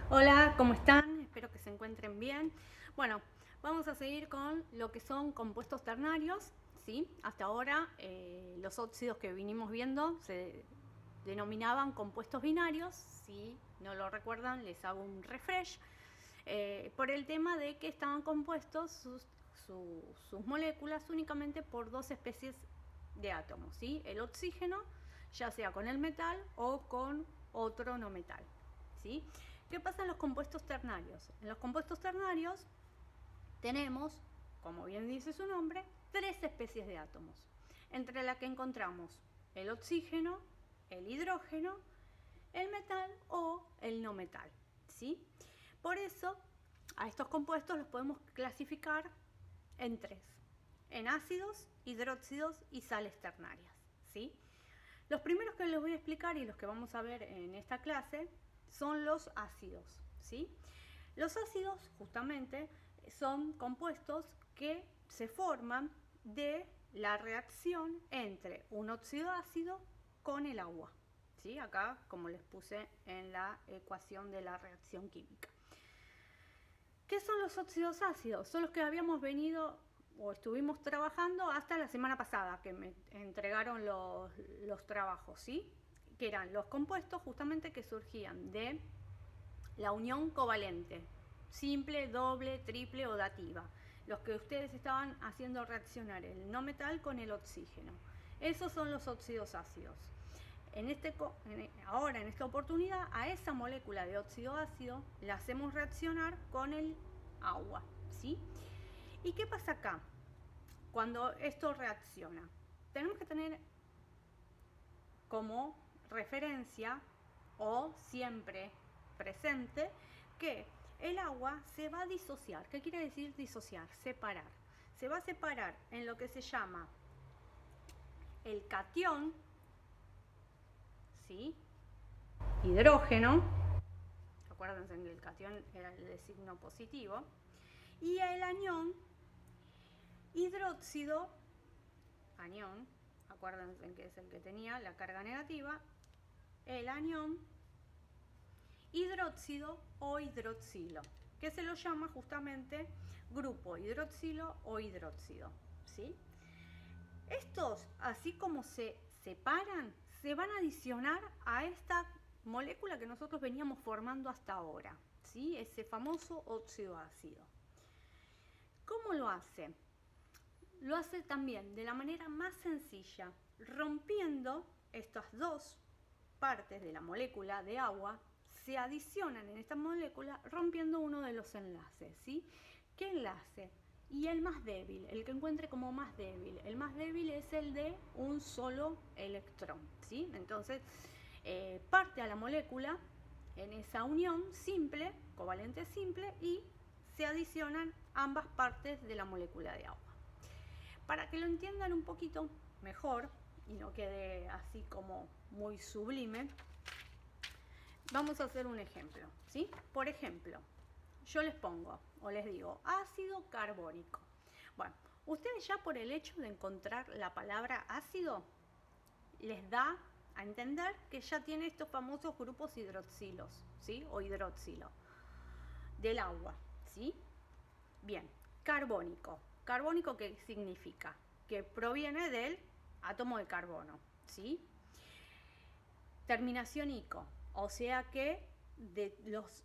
Hola, ¿cómo están? Espero que se encuentren bien. Bueno, vamos a seguir con lo que son compuestos ternarios, ¿sí? Hasta ahora los óxidos que vinimos viendo se denominaban compuestos binarios. Si no lo recuerdan, les hago un refresh. Por el tema de que estaban compuestos sus moléculas únicamente por dos especies de átomos, ¿sí? El oxígeno, ya sea con el metal o con otro no metal, ¿sí? ¿Qué pasa en los compuestos ternarios? En los compuestos ternarios tenemos, como bien dice su nombre, tres especies de átomos, entre las que encontramos el oxígeno, el hidrógeno, el metal o el no metal, ¿sí? Por eso, a estos compuestos los podemos clasificar en tres, en ácidos, hidróxidos y sales ternarias, ¿sí? Los primeros que les voy a explicar y los que vamos a ver en esta clase son los ácidos, ¿sí? Los ácidos, justamente, son compuestos que se forman de la reacción entre un óxido ácido con el agua, ¿sí? Acá, como les puse en la ecuación de la reacción química. ¿Qué son los óxidos ácidos? Son los que habíamos venido o estuvimos trabajando hasta la semana pasada, que me entregaron los trabajos, ¿sí? Que eran los compuestos justamente que surgían de la unión covalente, simple, doble, triple o dativa, los que ustedes estaban haciendo reaccionar el no metal con el oxígeno. Esos son los óxidos ácidos. Ahora, en esta oportunidad, a esa molécula de óxido ácido la hacemos reaccionar con el agua, ¿sí? ¿Y qué pasa acá cuando esto reacciona? Tenemos que tener como referencia o siempre presente que el agua se va a disociar. ¿Qué quiere decir disociar? Separar. Se va a separar en lo que se llama el catión, ¿sí? Hidrógeno, acuérdense que el catión era el de signo positivo, y el anión, hidróxido, anión, acuérdense que es el que tenía la carga negativa, el anión, hidróxido o hidroxilo, que se lo llama justamente grupo hidroxilo o hidróxido, ¿sí? Estos, así como se separan, se van a adicionar a esta molécula que nosotros veníamos formando hasta ahora, ¿sí? Ese famoso óxido ácido. ¿Cómo lo hace? Lo hace también de la manera más sencilla, rompiendo estas dos partes de la molécula de agua, se adicionan en esta molécula rompiendo uno de los enlaces, ¿sí? ¿Qué enlace? Y el más débil, el que encuentre como más débil. El más débil es el de un solo electrón, ¿sí? Entonces, parte a la molécula en esa unión simple, covalente simple, y se adicionan ambas partes de la molécula de agua. Para que lo entiendan un poquito mejor y no quede así como muy sublime, vamos a hacer un ejemplo, ¿sí? Por ejemplo, yo les pongo o les digo ácido carbónico. Bueno, ustedes ya por el hecho de encontrar la palabra ácido les da a entender que ya tiene estos famosos grupos hidroxilos, ¿sí? O hidróxilo del agua, ¿sí? Bien, carbónico. ¿Carbónico qué significa? Que proviene del átomo de carbono, ¿sí? Terminación ico, o sea que de los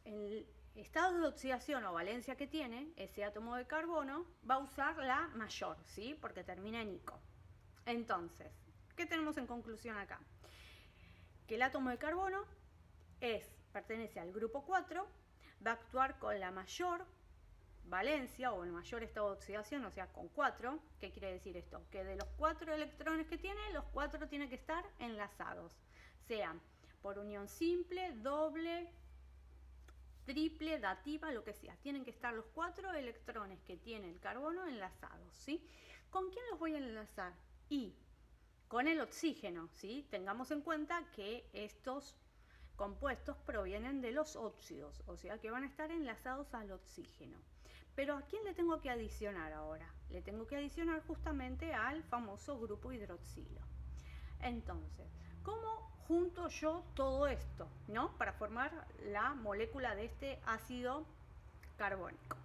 estados de oxidación o valencia que tiene ese átomo de carbono va a usar la mayor, ¿sí? Porque termina en ico. Entonces, ¿qué tenemos en conclusión acá? Que el átomo de carbono pertenece al grupo 4, va a actuar con la mayor valencia o el mayor estado de oxidación, o sea, con 4. ¿Qué quiere decir esto? Que de los 4 electrones que tiene, los 4 tienen que estar enlazados, sean por unión simple, doble, triple, dativa, lo que sea. Tienen que estar los 4 electrones que tiene el carbono enlazados, ¿sí? ¿Con quién los voy a enlazar? Y con el oxígeno, ¿sí? Tengamos en cuenta que estos compuestos provienen de los óxidos, o sea que van a estar enlazados al oxígeno. Pero ¿a quién le tengo que adicionar ahora? Le tengo que adicionar justamente al famoso grupo hidroxilo. Entonces, ¿cómo junto yo todo esto, ¿no? Para formar la molécula de este ácido carbónico.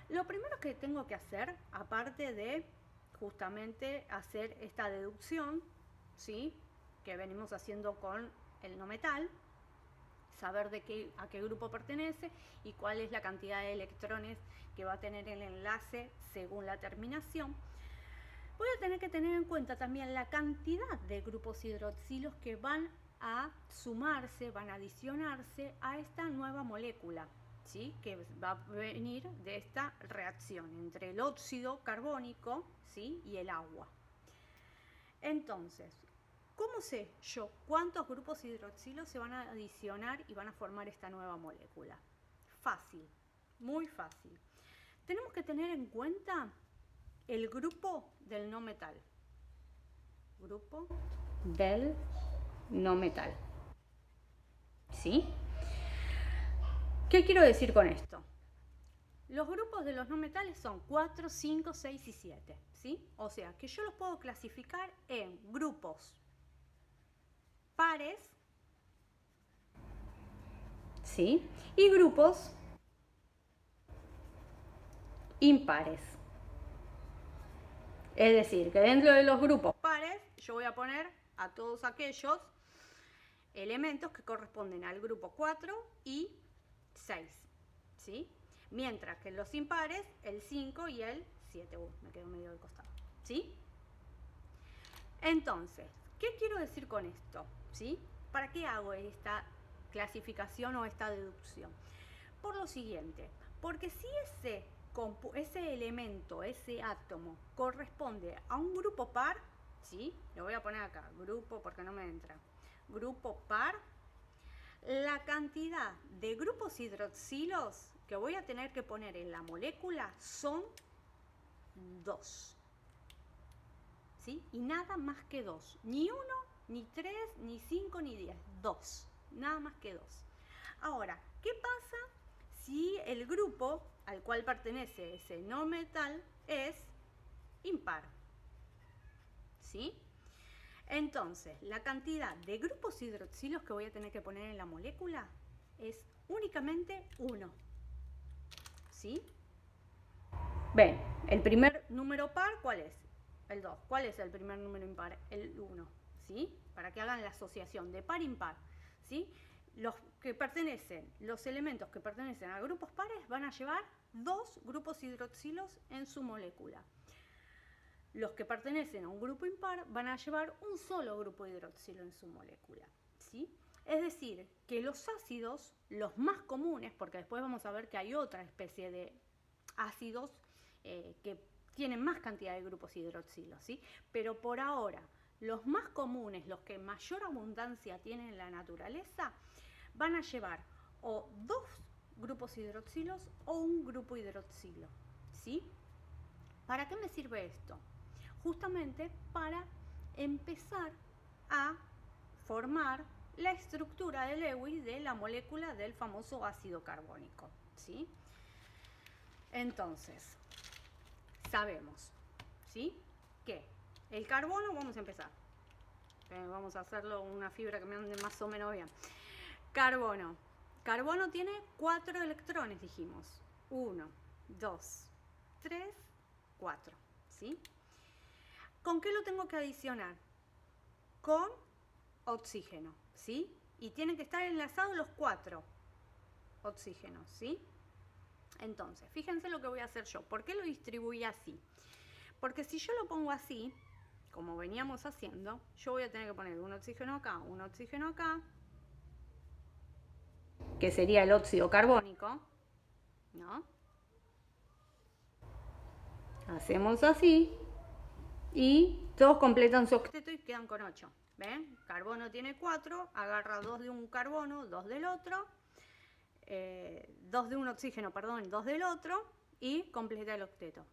Lo primero que tengo que hacer, aparte de justamente hacer esta deducción, ¿sí?, que venimos haciendo con el no metal, saber a qué grupo pertenece y cuál es la cantidad de electrones que va a tener el enlace según la terminación, voy a tener que tener en cuenta también la cantidad de grupos hidroxilos que van a sumarse, van a adicionarse a esta nueva molécula, ¿sí?, que va a venir de esta reacción entre el óxido carbónico, ¿sí?, y el agua. Entonces, ¿cómo sé yo cuántos grupos hidroxilos se van a adicionar y van a formar esta nueva molécula? Fácil, muy fácil. Tenemos que tener en cuenta el grupo del no metal. Grupo del no metal. ¿Sí? ¿Qué quiero decir con esto? Los grupos de los no metales son 4, 5, 6 y 7. ¿Sí? O sea, que yo los puedo clasificar en grupos pares, ¿sí?, y grupos impares. Es decir, que dentro de los grupos pares yo voy a poner a todos aquellos elementos que corresponden al grupo 4 y 6, ¿sí? Mientras que en los impares, el 5 y el 7. Me quedo medio de costado, ¿sí? Entonces, ¿qué quiero decir con esto? ¿Sí? ¿Para qué hago esta clasificación o esta deducción? Por lo siguiente, porque si ese elemento, ese átomo, corresponde a un grupo par, ¿sí?, lo voy a poner acá, grupo porque no me entra, grupo par, la cantidad de grupos hidroxilos que voy a tener que poner en la molécula son 2. ¿Sí? Y nada más que 2. Ni 1, ni 3, ni 5, ni 10. 2. Nada más que 2. Ahora, ¿qué pasa si el grupo al cual pertenece ese no metal es impar? ¿Sí? Entonces, la cantidad de grupos hidroxilos que voy a tener que poner en la molécula es únicamente 1. ¿Sí? Ven, el primer número par, ¿cuál es? El 2. ¿Cuál es el primer número impar? El 1. ¿Sí? Para que hagan la asociación de par-impar. ¿Sí? Los elementos que pertenecen a grupos pares van a llevar 2 grupos hidroxilos en su molécula. Los que pertenecen a un grupo impar van a llevar un solo grupo hidroxilo en su molécula, ¿sí? Es decir, que los ácidos, los más comunes, porque después vamos a ver que hay otra especie de ácidos que tienen más cantidad de grupos hidroxilos, ¿sí? Pero por ahora, los más comunes, los que mayor abundancia tienen en la naturaleza, van a llevar o 2 grupos hidroxilos o un grupo hidroxilo, ¿sí? ¿Para qué me sirve esto? Justamente para empezar a formar la estructura de Lewis de la molécula del famoso ácido carbónico, ¿sí? Entonces, sabemos, ¿sí?, que el carbono, vamos a empezar. Vamos a hacerlo una fibra que me ande más o menos bien. Carbono. Carbono tiene 4 electrones, dijimos. 1, 2, 3, 4, ¿sí? ¿Con qué lo tengo que adicionar? Con oxígeno, ¿sí? Y tienen que estar enlazados los 4 oxígenos, ¿sí? Entonces, fíjense lo que voy a hacer yo. ¿Por qué lo distribuí así? Porque si yo lo pongo así, como veníamos haciendo, yo voy a tener que poner un oxígeno acá, que sería el óxido carbónico, ¿no? Hacemos así y todos completan su octeto y quedan con 8. ¿Ven? Carbono tiene 4, agarra 2 de un carbono, 2 del otro, 2 de un oxígeno, perdón, 2 del otro, y completa el octeto,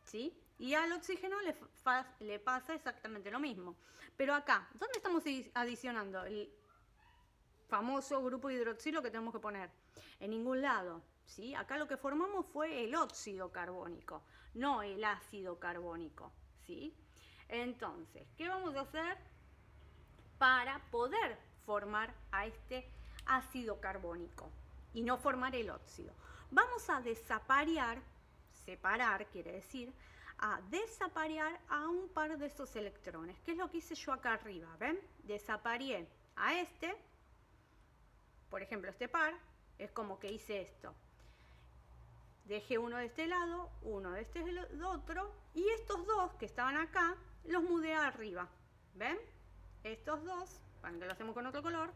¿sí? Y al oxígeno le pasa exactamente lo mismo. Pero acá, ¿dónde estamos adicionando el famoso grupo hidroxilo que tenemos que poner? En ningún lado, ¿sí? Acá lo que formamos fue el óxido carbónico, no el ácido carbónico, ¿sí? Entonces, ¿qué vamos a hacer? para poder formar a este ácido carbónico y no formar el óxido. Vamos a desaparear, separar quiere decir, a desaparear a un par de estos electrones, que es lo que hice yo acá arriba, ¿ven? Desapareé a este, por ejemplo este par, es como que hice esto. Dejé uno de este lado, uno de este otro, y estos dos que estaban acá, los mudé arriba, ¿ven? Estos dos, para que lo hacemos con otro color,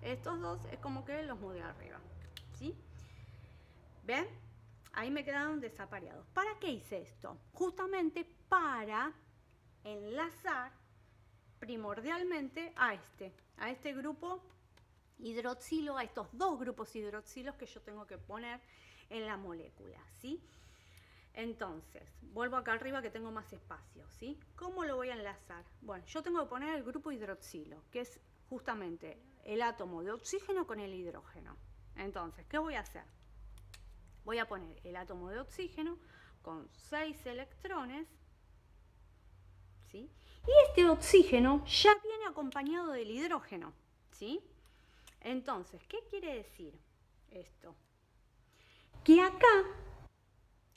estos dos es como que los mudé arriba, ¿sí? ¿Ven? Ahí me quedaron desapareados. ¿Para qué hice esto? Justamente para enlazar primordialmente a este grupo hidroxilo, a estos dos grupos hidroxilos que yo tengo que poner en la molécula, ¿sí? Entonces, vuelvo acá arriba que tengo más espacio, ¿sí? ¿Cómo lo voy a enlazar? Bueno, yo tengo que poner el grupo hidroxilo, que es justamente el átomo de oxígeno con el hidrógeno. Entonces, ¿qué voy a hacer? Voy a poner el átomo de oxígeno con 6 electrones, ¿sí? Y este oxígeno ya viene acompañado del hidrógeno, ¿sí? Entonces, ¿qué quiere decir esto? Que acá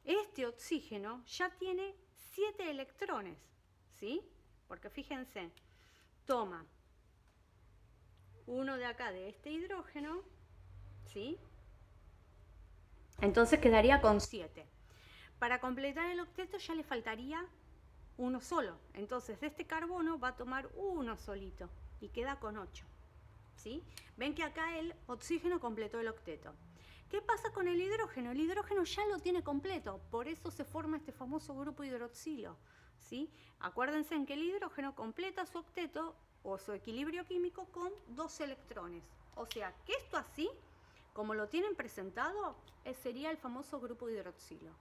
este oxígeno ya tiene 7 electrones, ¿sí? Porque fíjense, toma uno de acá de este hidrógeno, ¿sí? Entonces quedaría con 7. Para completar el octeto ya le faltaría uno solo. Entonces de este carbono va a tomar uno solito y queda con 8. ¿Sí? Ven que acá el oxígeno completó el octeto. ¿Qué pasa con el hidrógeno? El hidrógeno ya lo tiene completo, por eso se forma este famoso grupo hidroxilo, ¿sí? Acuérdense en que el hidrógeno completa su octeto o su equilibrio químico con 2 electrones. O sea, que esto así, como lo tienen presentado, sería el famoso grupo hidroxilo.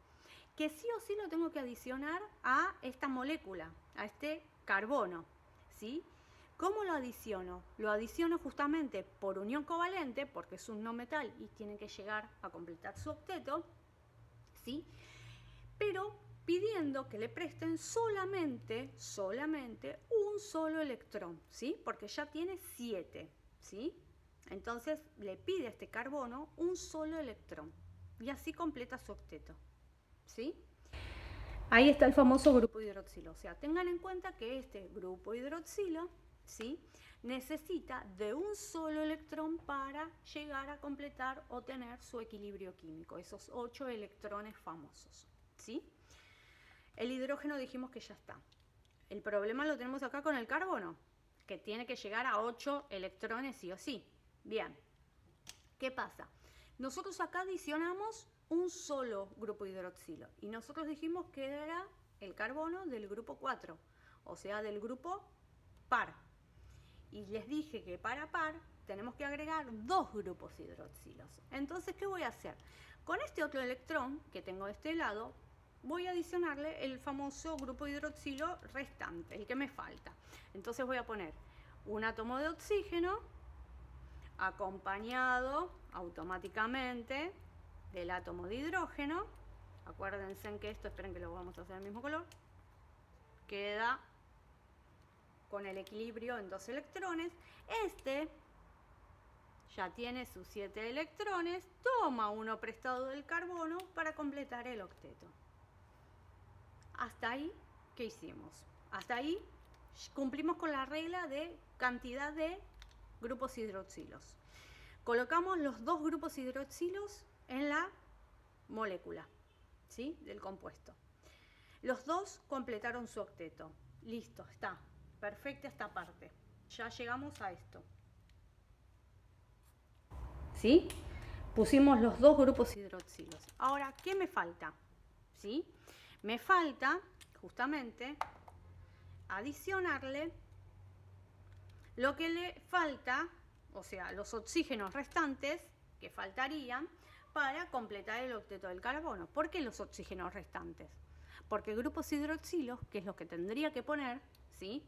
Que sí o sí lo tengo que adicionar a esta molécula, a este carbono, ¿sí? ¿Cómo lo adiciono? Lo adiciono justamente por unión covalente, porque es un no metal y tiene que llegar a completar su octeto, ¿sí? Pero pidiendo que le presten solamente un solo electrón, ¿sí? Porque ya tiene 7, ¿sí? Entonces le pide a este carbono un solo electrón y así completa su octeto, ¿sí? Ahí está el famoso grupo hidroxilo. O sea, tengan en cuenta que este grupo hidroxilo, ¿sí?, necesita de un solo electrón para llegar a completar o tener su equilibrio químico, esos 8 electrones famosos, ¿sí? El hidrógeno dijimos que ya está. El problema lo tenemos acá con el carbono, que tiene que llegar a 8 electrones sí o sí. Bien, ¿qué pasa? Nosotros acá adicionamos un solo grupo hidroxilo y nosotros dijimos que era el carbono del grupo 4, o sea, del grupo par. Y les dije que para par tenemos que agregar 2 grupos hidroxilos. Entonces, ¿qué voy a hacer? Con este otro electrón que tengo de este lado, voy a adicionarle el famoso grupo hidroxilo restante, el que me falta. Entonces voy a poner un átomo de oxígeno acompañado automáticamente del átomo de hidrógeno. Acuérdense en que esto, esperen que lo vamos a hacer del mismo color, queda con el equilibrio en 2 electrones. Este ya tiene sus 7 electrones, toma uno prestado del carbono para completar el octeto. Hasta ahí, ¿qué hicimos? Hasta ahí cumplimos con la regla de cantidad de grupos hidroxilos. Colocamos los 2 grupos hidroxilos en la molécula, ¿sí?, del compuesto. Los 2 completaron su octeto. Listo, está perfecta esta parte. Ya llegamos a esto, ¿sí? Pusimos los 2 grupos hidroxilos. Ahora, ¿qué me falta? ¿Sí? Me falta justamente adicionarle lo que le falta, o sea, los oxígenos restantes que faltarían para completar el octeto del carbono. ¿Por qué los oxígenos restantes? Porque grupos hidroxilos, que es lo que tendría que poner, ¿sí?,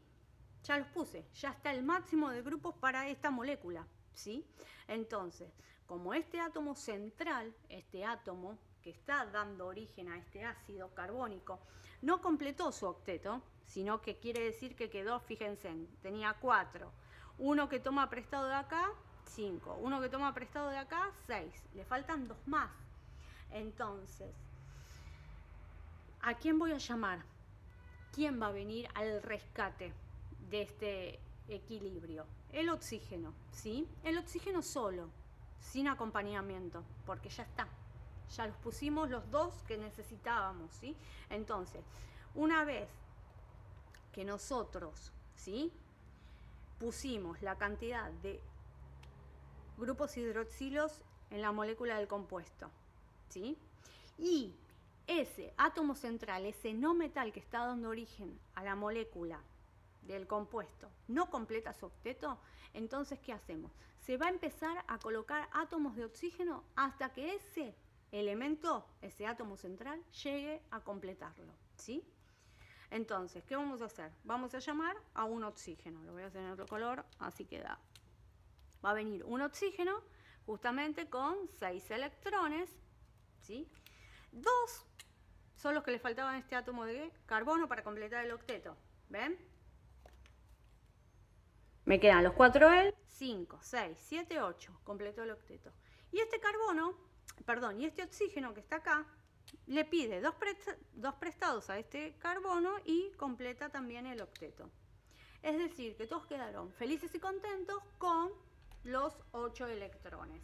ya los puse, ya está el máximo de grupos para esta molécula, ¿sí? Entonces, como este átomo central, este átomo que está dando origen a este ácido carbónico, no completó su octeto, sino que quiere decir que quedó, fíjense, tenía 4. Uno que toma prestado de acá, 5. Uno que toma prestado de acá, 6. Le faltan 2 más. Entonces, ¿a quién voy a llamar? ¿Quién va a venir al rescate de este equilibrio? El oxígeno, ¿sí? El oxígeno solo, sin acompañamiento, porque ya está. Ya los pusimos los 2 que necesitábamos, ¿sí? Entonces, una vez que nosotros, ¿sí?, pusimos la cantidad de grupos hidroxilos en la molécula del compuesto, ¿sí?, y ese átomo central, ese no metal que está dando origen a la molécula del compuesto, no completa su octeto, entonces, ¿qué hacemos? Se va a empezar a colocar átomos de oxígeno hasta que ese elemento, ese átomo central, llegue a completarlo, ¿sí? Entonces, ¿qué vamos a hacer? Vamos a llamar a un oxígeno. Lo voy a hacer en otro color, así queda. Va a venir un oxígeno justamente con 6 electrones, ¿sí? 2 son los que le faltaban a este átomo de carbono para completar el octeto. ¿Ven? Me quedan los 4L, 5, 6, 7, 8. Completó el octeto. Y este carbono, perdón, y este oxígeno que está acá, le pide dos prestados a este carbono y completa también el octeto. Es decir, que todos quedaron felices y contentos con los 8 electrones.